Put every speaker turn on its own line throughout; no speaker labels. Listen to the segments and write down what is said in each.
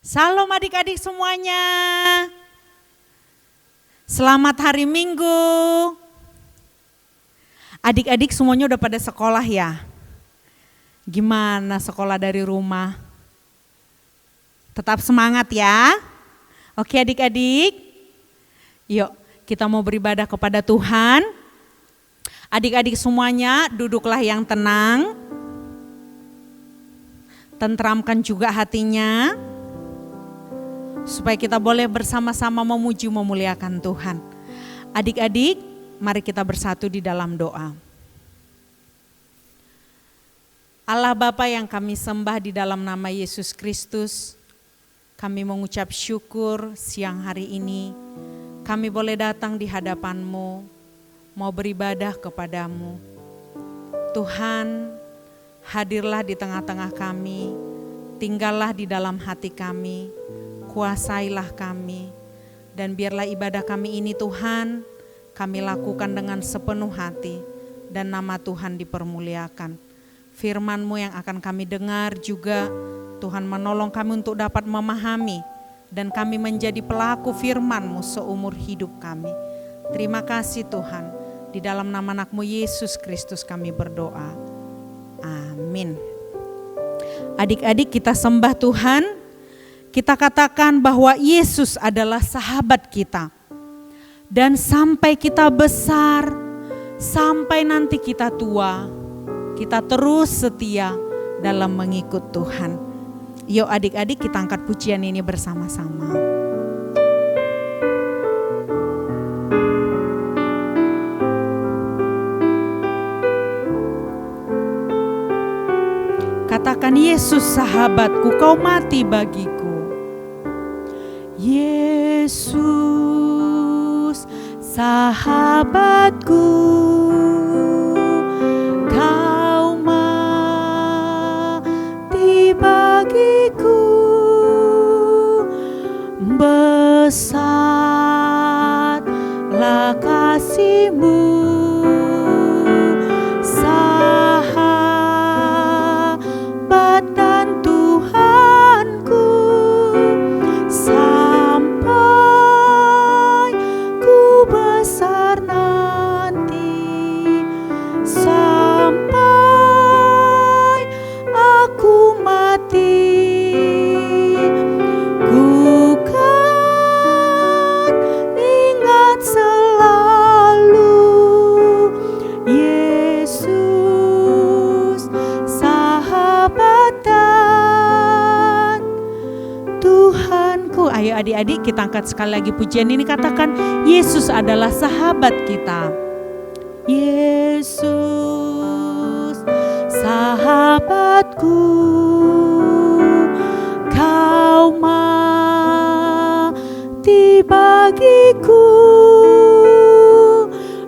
Salam adik-adik semuanya. Selamat hari Minggu. Adik-adik semuanya udah pada sekolah ya? Gimana sekolah dari rumah? Tetap semangat ya. Oke adik-adik. Yuk kita mau beribadah kepada Tuhan. Adik-adik semuanya duduklah yang tenang. Tentramkan juga hatinya. Supaya kita boleh bersama-sama memuji memuliakan Tuhan. Adik-adik, mari kita bersatu di dalam doa. Allah Bapa yang kami sembah di dalam nama Yesus Kristus, kami mengucap syukur siang hari ini. Kami boleh datang di hadapan-Mu, mau beribadah kepadamu. Tuhan, hadirlah di tengah-tengah kami, tinggallah di dalam hati kami. Kuasailah kami, dan biarlah ibadah kami ini Tuhan, kami lakukan dengan sepenuh hati, dan nama Tuhan dipermuliakan. Firman-Mu yang akan kami dengar juga, Tuhan menolong kami untuk dapat memahami, dan kami menjadi pelaku firman-Mu seumur hidup kami. Terima kasih Tuhan, di dalam nama anak-Mu Yesus Kristus kami berdoa. Amin. Adik-adik kita sembah Tuhan. Kita katakan bahwa Yesus adalah sahabat kita. Dan sampai kita besar, sampai nanti kita tua, kita terus setia dalam mengikut Tuhan. Yuk adik-adik kita angkat pujian ini bersama-sama. Katakan, Yesus sahabatku, kau mati bagiku. Yesus sahabatku, kau mati bagiku. Besarlah kasih-Mu, sahabat dan Tuhanku. Besar nanti, sampai aku mati, ku kan ingat selalu Yesus sahabat dan Tuhanku. Ayo adik-adik kita angkat sekali lagi pujian ini, katakan Yesus adalah sahabat kita. Yesus sahabatku, kau mati bagiku.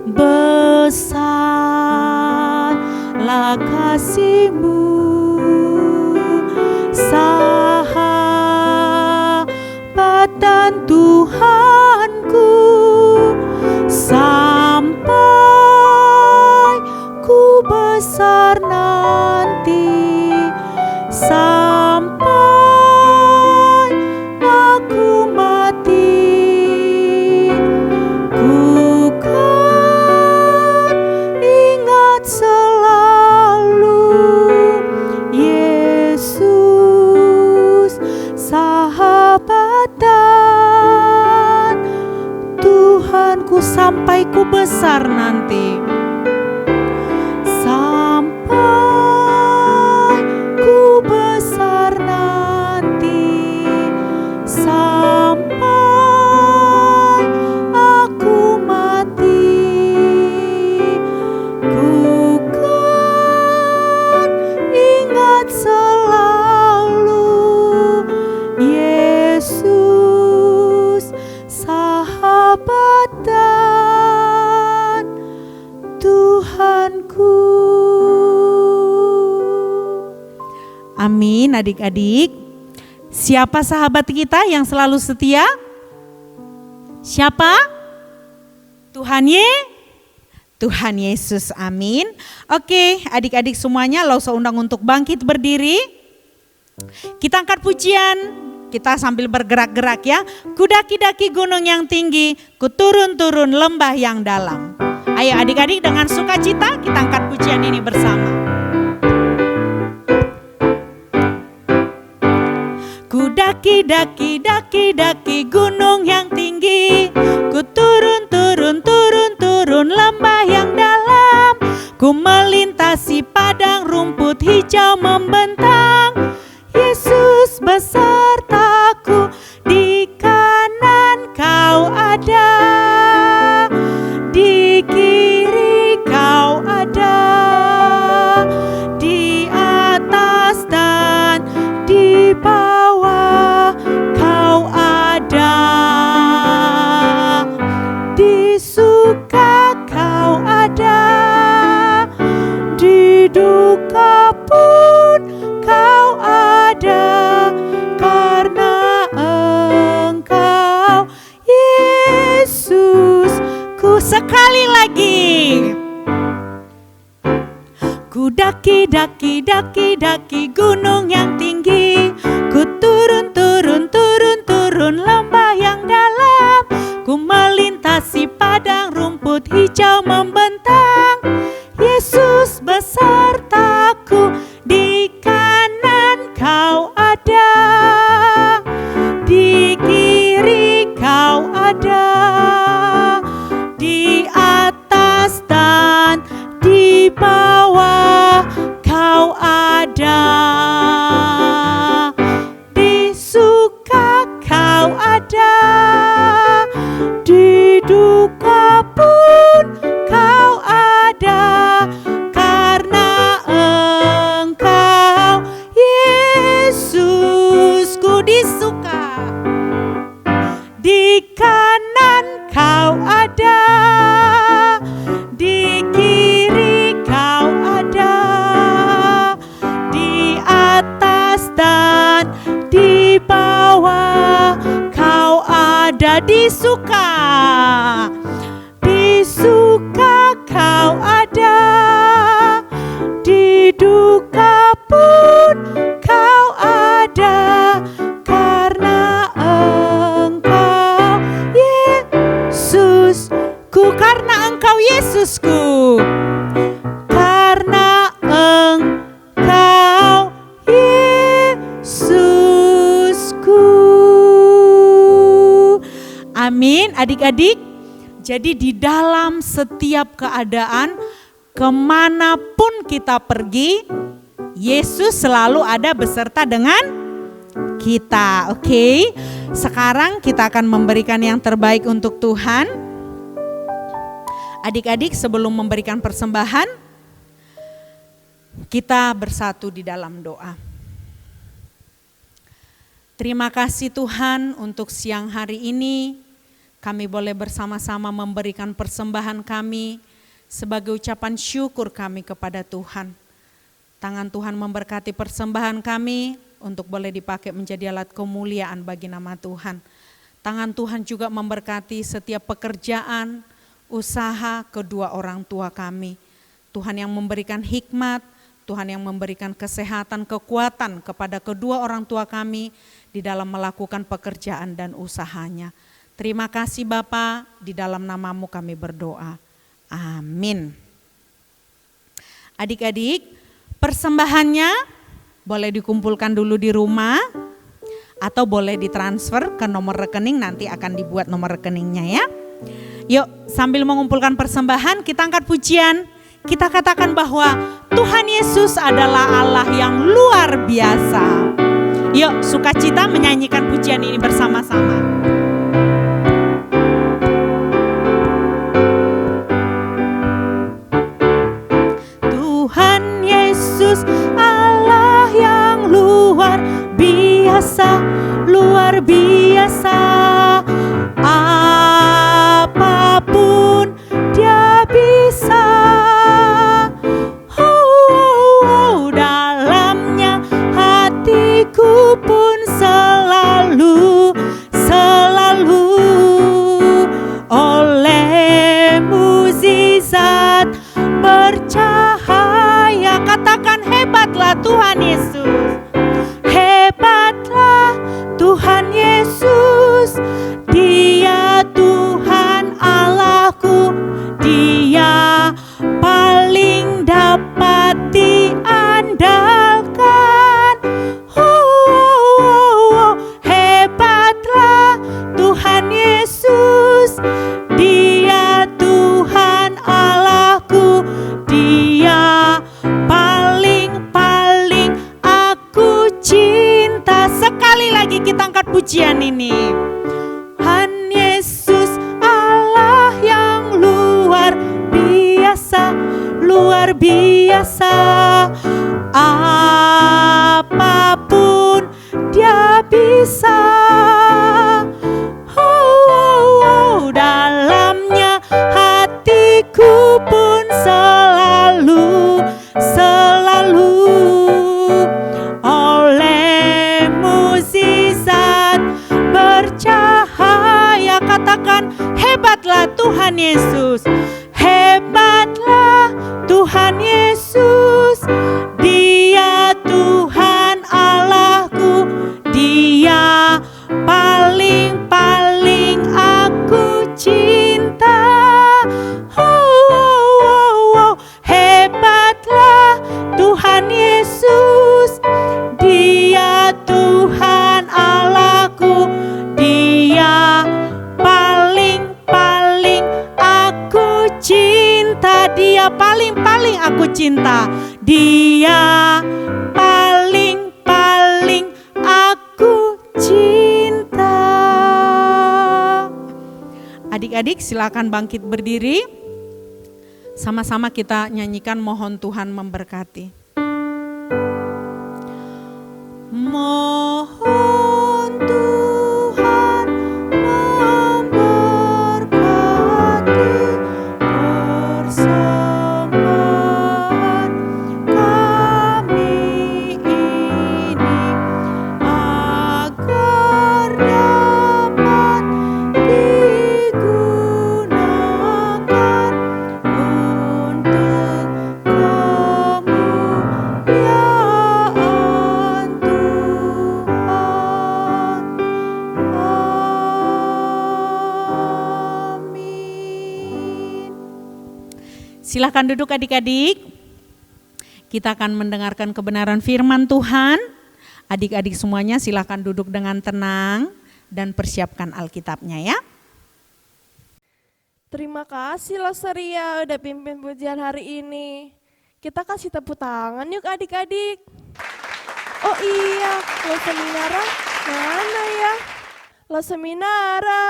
Besarlah kasih-Mu, sahabat dan Tuhanku. Sampai ku besar nanti, sampai aku mati, ku kan ingat selalu Yesus sahabat dan Tuhanku. Sampai ku besar nanti, sampai ku besar nanti, sampai aku mati, ku kan ingat selalu Yesus sahabat dan Tuhanku. Amin adik-adik. Siapa sahabat kita yang selalu setia? Siapa? Tuhan Yesus, amin. Oke adik-adik semuanya, Lausa undang untuk bangkit berdiri. Kita angkat pujian Kita sambil bergerak-gerak ya. Ku daki-daki gunung yang tinggi, ku turun-turun lembah yang dalam. Ayo adik-adik dengan sukacita kita angkat pujian ini bersama. Ku daki-daki gunung yang tinggi, ku turun-turun lembah yang dalam. Ku melintasi padang rumput hijau membentang. Yesus besertaku, di kanan kau ada, di kiri kau ada, di atas dan di bawah kau ada, di suka kau ada, di duka pun kau ada, karena Engkau Yesus. Ku sekali lagi. Ku daki-daki gunung yang tinggi, ku turun-turun lembah yang dalam. Ku melintasi padang rumput hijau membentang. Yesus besertaku, di kanan kau ada, di kiri kau ada, di atas dan di bawah kau ada, di suka kau ada, di duka pun kau ada, karena Engkau Yesus. Ku disuka, di kanan kau ada, di kiri kau ada, di atas dan di bawah kau ada, di suka kau ada, di duka pun kau ada, karena Engkau Yesusku, karena Engkau Yesusku, karena Engkau Yesusku. Amin adik-adik. Jadi di dalam setiap keadaan, kemanapun kita pergi, Yesus selalu ada beserta dengan kita. Oke, sekarang kita akan memberikan yang terbaik untuk Tuhan. Adik-adik, sebelum memberikan persembahan, kita bersatu di dalam doa. Terima kasih Tuhan untuk siang hari ini. Kami boleh bersama-sama memberikan persembahan kami sebagai ucapan syukur kami kepada Tuhan. Tangan Tuhan memberkati persembahan kami untuk boleh dipakai menjadi alat kemuliaan bagi nama Tuhan. Tangan Tuhan juga memberkati setiap pekerjaan, usaha kedua orang tua kami. Tuhan yang memberikan hikmat, Tuhan yang memberikan kesehatan, kekuatan kepada kedua orang tua kami di dalam melakukan pekerjaan dan usahanya. Terima kasih Bapa, di dalam namamu kami berdoa. Amin. Adik-adik, persembahannya boleh dikumpulkan dulu di rumah atau boleh ditransfer ke nomor rekening, nanti akan dibuat nomor rekeningnya ya. Yuk, sambil mengumpulkan persembahan kita angkat pujian. Kita katakan bahwa Tuhan Yesus adalah Allah yang luar biasa. Yuk, sukacita menyanyikan pujian ini bersama-sama. Tuhan Yesus Allah yang luar biasa, luar biasa. Apapun Dia bisa. Dalamnya hatiku pun selalu biasa. Apapun Dia bisa. Dalamnya hatiku pun selalu oleh mukjizat bercahaya. Katakan, hebatlah Tuhan Yesus, hebatlah Tuhan Yesus. Dia Tuhan Allahku, Dia paling aku cinta. Hebatlah Tuhan Yesus, Dia Tuhan Allahku, Dia paling aku cinta. Dia paling aku cinta. Dia paling aku cinta. Adik-adik silakan bangkit berdiri. Sama-sama kita nyanyikan Mohon Tuhan Memberkati. Mohon Tuhan memberkati persembahan kami ini, agar dapat digunakan untuk kemuliaan Tuhan. Amin. Silakan duduk adik-adik. Kita akan mendengarkan kebenaran firman Tuhan. Adik-adik semuanya silakan duduk dengan tenang dan persiapkan Alkitabnya ya.
Terima kasih loh Seria udah pimpin pujian hari ini. Kita kasih tepuk tangan yuk adik-adik. Oh iya, lo seminara mana ya? Lo seminara,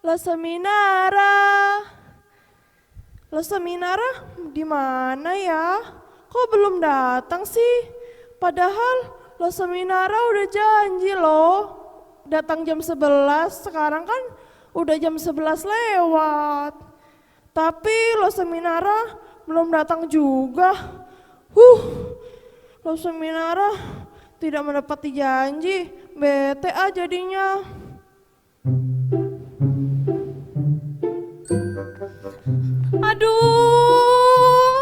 lo seminara. Lo seminara di mana ya? Kok belum datang sih? Padahal lo seminara udah janji loh. Datang jam 11, sekarang kan udah jam 11 lewat. Tapi lo seminara belum datang juga. Lo seminara tidak menepati janji. Bete jadinya.
Aduh,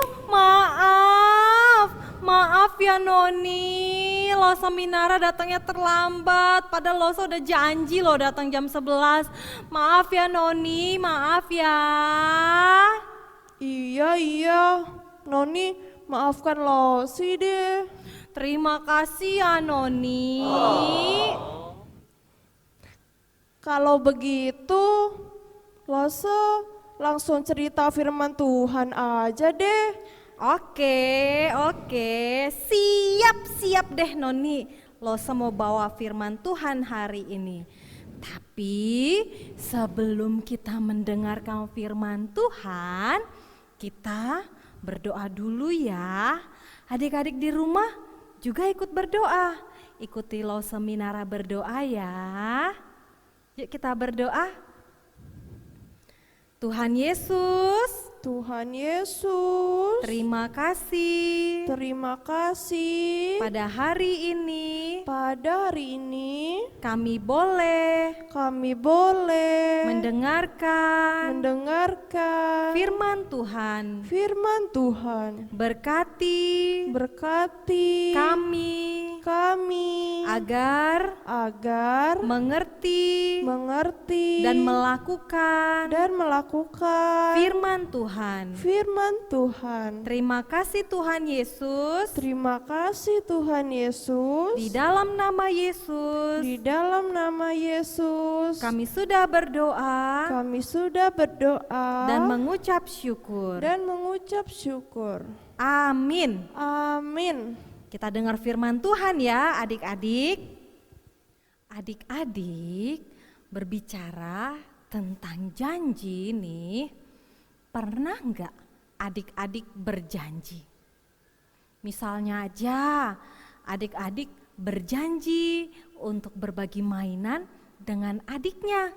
maaf ya Noni, lo seminara datangnya terlambat, padahal lo sudah janji lo datang jam 11. Maaf ya Noni, maaf ya.
Iya, Noni maafkan Losi deh.
Terima kasih ya Noni.
Kalau begitu, Lose langsung cerita firman Tuhan aja deh.
Oke, siap deh Noni. Lo mau bawa firman Tuhan hari ini. Tapi sebelum kita mendengarkan firman Tuhan, kita berdoa dulu ya. Adik-adik di rumah juga ikut berdoa. Ikuti Lo Seminara berdoa ya. Yuk kita berdoa. Tuhan Yesus, terima kasih pada hari ini kami boleh mendengarkan firman Tuhan. Berkati kami agar mengerti dan melakukan firman Tuhan. Terima kasih Tuhan Yesus. Di dalam nama Yesus. Kami sudah berdoa. Dan mengucap syukur. Amin. Kita dengar firman Tuhan ya adik-adik. Adik-adik berbicara tentang janji nih. Pernah enggak adik-adik berjanji. Misalnya aja, adik-adik berjanji untuk berbagi mainan dengan adiknya.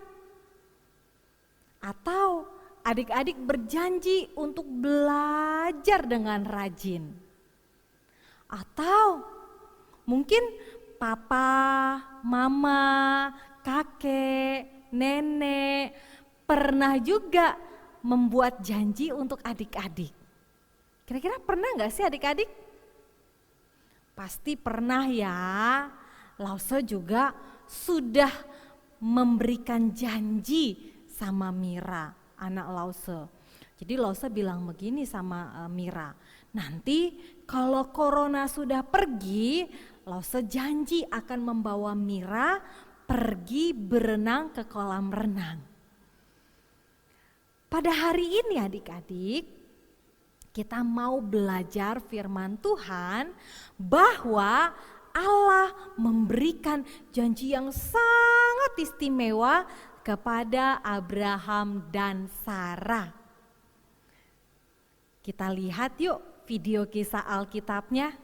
Atau adik-adik berjanji untuk belajar dengan rajin. Atau mungkin papa, mama, kakek, nenek pernah juga membuat janji untuk adik-adik. Kira-kira pernah gak sih adik-adik? Pasti pernah ya. Lause juga sudah memberikan janji sama Mira, anak Lause. Jadi Lause bilang begini sama Mira, nanti kalau corona sudah pergi, Lause janji akan membawa Mira pergi berenang ke kolam renang. Pada hari ini adik-adik, kita mau belajar firman Tuhan bahwa Allah memberikan janji yang sangat istimewa kepada Abraham dan Sarah. Kita lihat yuk video kisah Alkitabnya.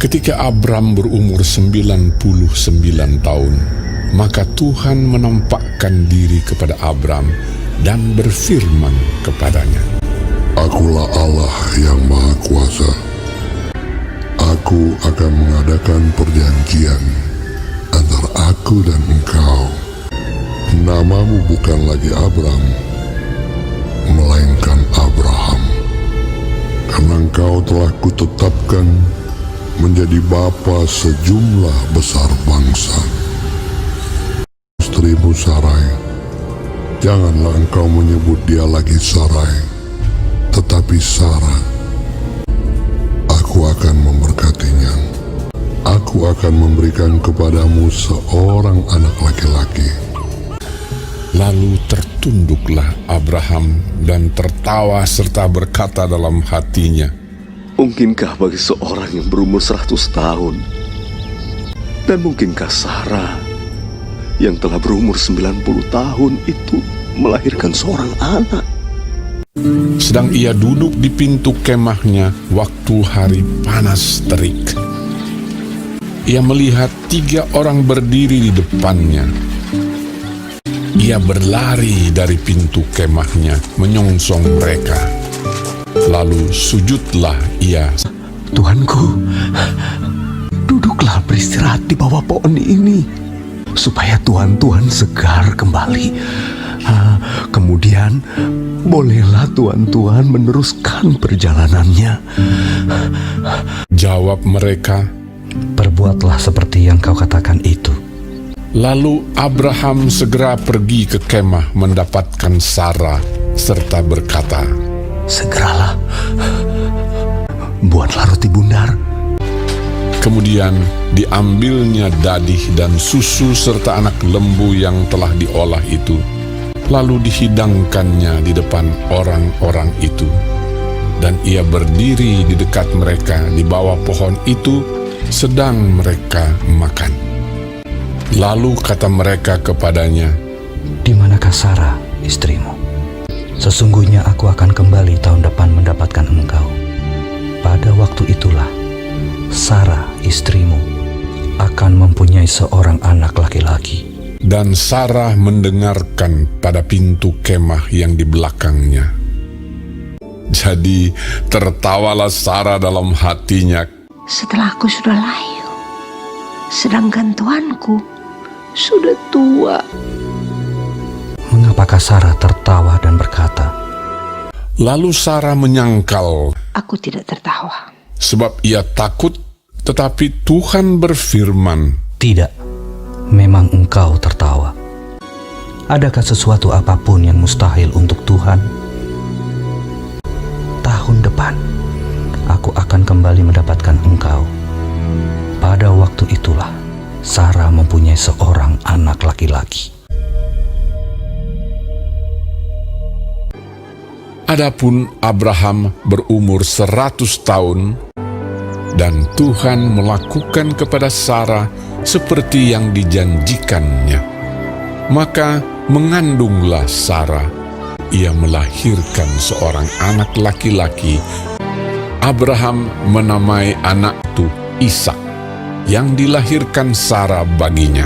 Ketika Abram berumur 99 tahun, maka Tuhan menampakkan diri kepada Abram dan berfirman kepadanya,
Akulah Allah yang Maha Kuasa. Aku akan mengadakan perjanjian antara aku dan engkau. Namamu bukan lagi Abram, melainkan Abraham. Karena engkau telah kutetapkan menjadi bapa sejumlah besar bangsa. Istrimu Sarai, janganlah engkau menyebut dia lagi Sarai, tetapi Sarah. Aku akan memberkatinya. Aku akan memberikan kepadamu seorang anak laki-laki.
Lalu tertunduklah Abraham dan tertawa serta berkata dalam hatinya,
Mungkinkah bagi seorang yang berumur 100 tahun? Dan mungkinkah Sarah yang telah berumur 90 tahun itu melahirkan seorang anak?
Sedang ia duduk di pintu kemahnya waktu hari panas terik. Ia melihat 3 orang berdiri di depannya. Ia berlari dari pintu kemahnya menyongsong mereka. Lalu sujudlah ia.
Tuanku, duduklah beristirahat di bawah pohon ini, supaya Tuhan segar kembali. Kemudian, bolehlah Tuhan meneruskan perjalanannya.
Jawab mereka,
Perbuatlah seperti yang kau katakan itu.
Lalu Abraham segera pergi ke kemah mendapatkan Sarah serta berkata,
Segeralah, buatlah roti bundar.
Kemudian diambilnya dadih dan susu serta anak lembu yang telah diolah itu, lalu dihidangkannya di depan orang-orang itu. Dan ia berdiri di dekat mereka di bawah pohon itu, sedang mereka makan. Lalu kata mereka kepadanya,
Di manakah Sarah, istrimu? Sesungguhnya aku akan kembali tahun depan mendapatkan engkau. Pada waktu itulah, Sarah, istrimu, akan mempunyai seorang anak laki-laki.
dan Sarah mendengarkan pada pintu kemah yang di belakangnya. Jadi tertawalah Sarah dalam hatinya.
Setelah aku sudah layu, sedangkan tuanku sudah tua.
Mengapakah Sarah tertawa dan berkata,
Lalu Sarah menyangkal,
Aku tidak tertawa.
sebab ia takut, tetapi Tuhan berfirman,
Tidak, memang engkau tertawa. Adakah sesuatu apapun yang mustahil untuk Tuhan? Tahun depan, aku akan kembali mendapatkan engkau. Pada waktu itulah, Sarah mempunyai seorang anak laki-laki.
Adapun Abraham berumur 100 tahun Dan Tuhan melakukan kepada Sarah seperti yang dijanjikannya. Maka mengandunglah Sarah. Ia melahirkan seorang anak laki-laki. Abraham menamai anak itu Ishak, yang dilahirkan Sarah baginya.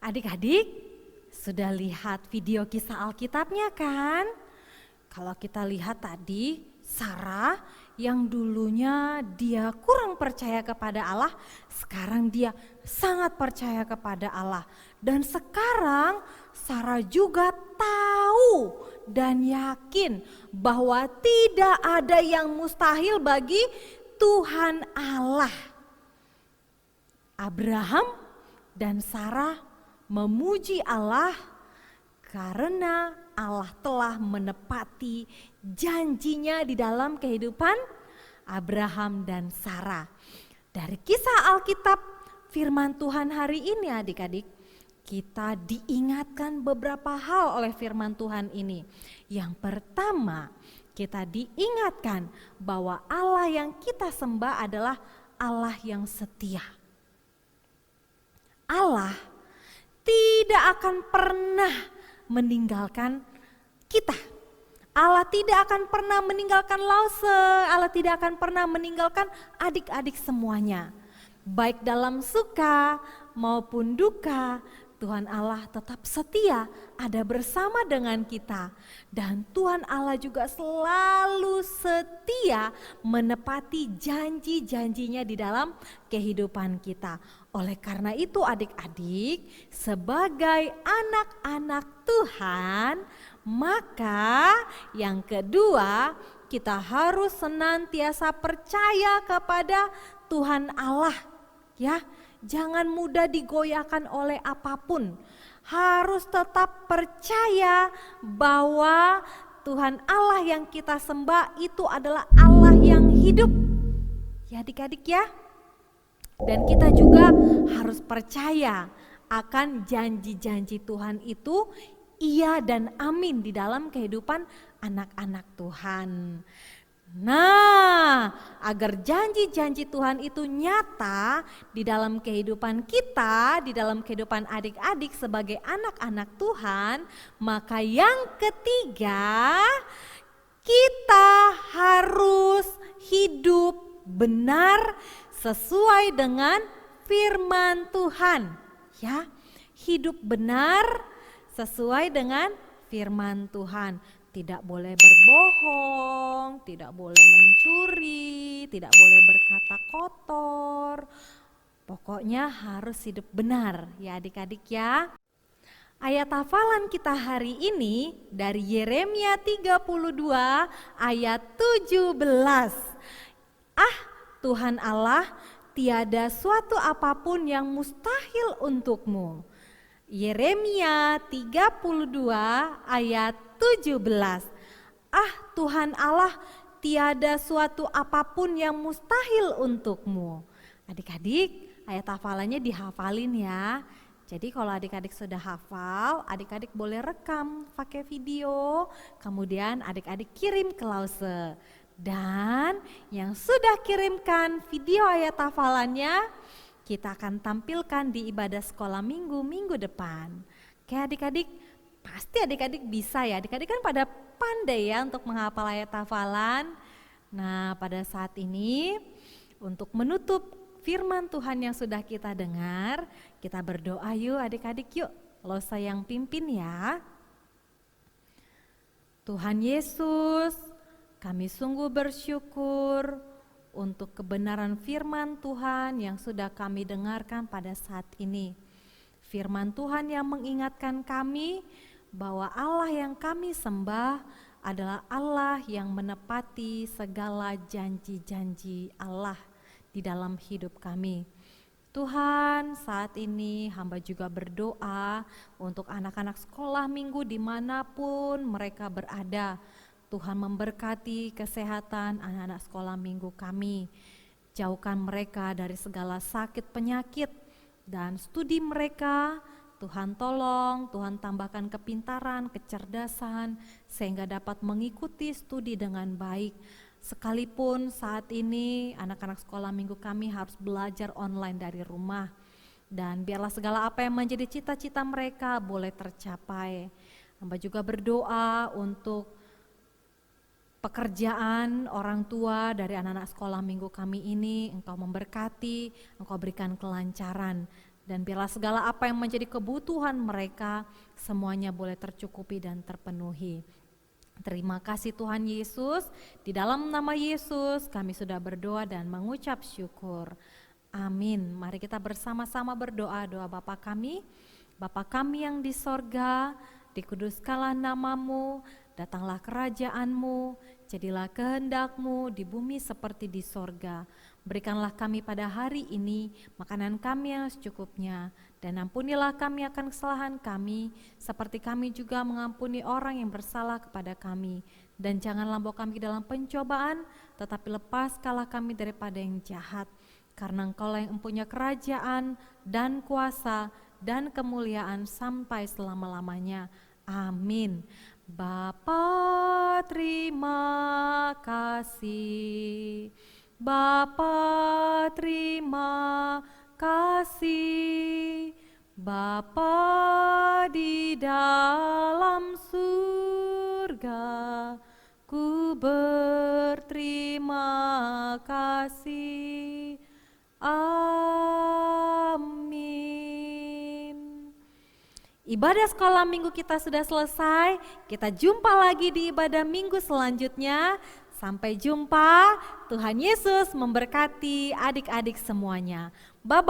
Adik-adik, sudah lihat video kisah Alkitabnya kan? Kalau kita lihat tadi, Sarah yang dulunya dia kurang percaya kepada Allah, sekarang dia sangat percaya kepada Allah. Dan sekarang Sarah juga tahu dan yakin bahwa tidak ada yang mustahil bagi Tuhan Allah. Abraham dan Sarah memuji Allah karena Allah telah menepati janjinya di dalam kehidupan Abraham dan Sarah. Dari kisah Alkitab firman Tuhan hari ini adik-adik, kita diingatkan beberapa hal oleh firman Tuhan ini. Yang pertama, kita diingatkan bahwa Allah yang kita sembah adalah Allah yang setia. Allah tidak akan pernah meninggalkan kita. Allah tidak akan pernah meninggalkan Lause, Allah tidak akan pernah meninggalkan adik-adik semuanya. Baik dalam suka maupun duka, Tuhan Allah tetap setia ada bersama dengan kita. Dan Tuhan Allah juga selalu setia menepati janji-janjinya di dalam kehidupan kita. Oleh karena itu adik-adik, sebagai anak-anak Tuhan, maka yang kedua kita harus senantiasa percaya kepada Tuhan Allah, ya. Jangan mudah digoyahkan oleh apapun. Harus tetap percaya bahwa Tuhan Allah yang kita sembah itu adalah Allah yang hidup. Ya adik-adik ya. Dan kita juga harus percaya akan janji-janji Tuhan itu iya dan amin di dalam kehidupan anak-anak Tuhan. Nah, agar janji-janji Tuhan itu nyata di dalam kehidupan kita, di dalam kehidupan adik-adik sebagai anak-anak Tuhan, maka yang ketiga, kita harus hidup benar sesuai dengan firman Tuhan. Ya, hidup benar sesuai dengan firman Tuhan. Tidak boleh berbohong, tidak boleh mencuri, tidak boleh berkata kotor. Pokoknya harus hidup benar ya adik-adik ya. Ayat hafalan kita hari ini dari Yeremia 32 ayat 17. Tuhan Allah, tiada suatu apapun yang mustahil untukmu. Yeremia 32 ayat 17. Tuhan Allah, tiada suatu apapun yang mustahil untukmu. Adik-adik, ayat hafalannya dihafalin ya. Jadi kalau adik-adik sudah hafal, adik-adik boleh rekam pakai video, kemudian adik-adik kirim ke Lause. Dan yang sudah kirimkan video ayat hafalannya, kita akan tampilkan di ibadah sekolah minggu depan. Oke adik-adik, pasti adik-adik bisa ya, adik-adik kan pada pandai ya untuk menghafal ayat hafalan. Nah pada saat ini untuk menutup firman Tuhan yang sudah kita dengar, kita berdoa yuk adik-adik yuk, Lause yang pimpin ya. Tuhan Yesus, kami sungguh bersyukur untuk kebenaran firman Tuhan yang sudah kami dengarkan pada saat ini. Firman Tuhan yang mengingatkan kami bahwa Allah yang kami sembah adalah Allah yang menepati segala janji-janji Allah di dalam hidup kami. Tuhan, saat ini hamba juga berdoa untuk anak-anak sekolah minggu dimanapun mereka berada. Tuhan memberkati kesehatan anak-anak sekolah minggu kami. jauhkan mereka dari segala sakit penyakit dan studi mereka. Tuhan tolong, Tuhan tambahkan kepintaran, kecerdasan sehingga dapat mengikuti studi dengan baik. Sekalipun saat ini anak-anak sekolah minggu kami harus belajar online dari rumah. Dan biarlah segala apa yang menjadi cita-cita mereka boleh tercapai. Hamba juga berdoa untuk pekerjaan orang tua dari anak-anak sekolah minggu kami ini. Engkau memberkati, Engkau berikan kelancaran. Dan biarlah segala apa yang menjadi kebutuhan mereka semuanya boleh tercukupi dan terpenuhi. Terima kasih Tuhan Yesus, di dalam nama Yesus kami sudah berdoa dan mengucap syukur. Amin. Mari kita bersama-sama berdoa doa Bapa kami. Bapa kami yang di sorga, dikuduskanlah namamu, datanglah kerajaanmu, jadilah kehendak-Mu di bumi seperti di sorga. Berikanlah kami pada hari ini makanan kami yang secukupnya, dan ampunilah kami akan kesalahan kami, seperti kami juga mengampuni orang yang bersalah kepada kami. Dan janganlah bawa kami dalam pencobaan, tetapi lepaskanlah kami daripada yang jahat. Karena Engkaulah yang mempunyai kerajaan dan kuasa dan kemuliaan sampai selama-lamanya. Amin. Bapa terima kasih, Bapa terima kasih, Bapa di dalam surga, ku berterima kasih. Amin. Ibadah sekolah minggu kita sudah selesai. Kita jumpa lagi di ibadah minggu selanjutnya. Sampai jumpa. Tuhan Yesus memberkati adik-adik semuanya. Bye-bye.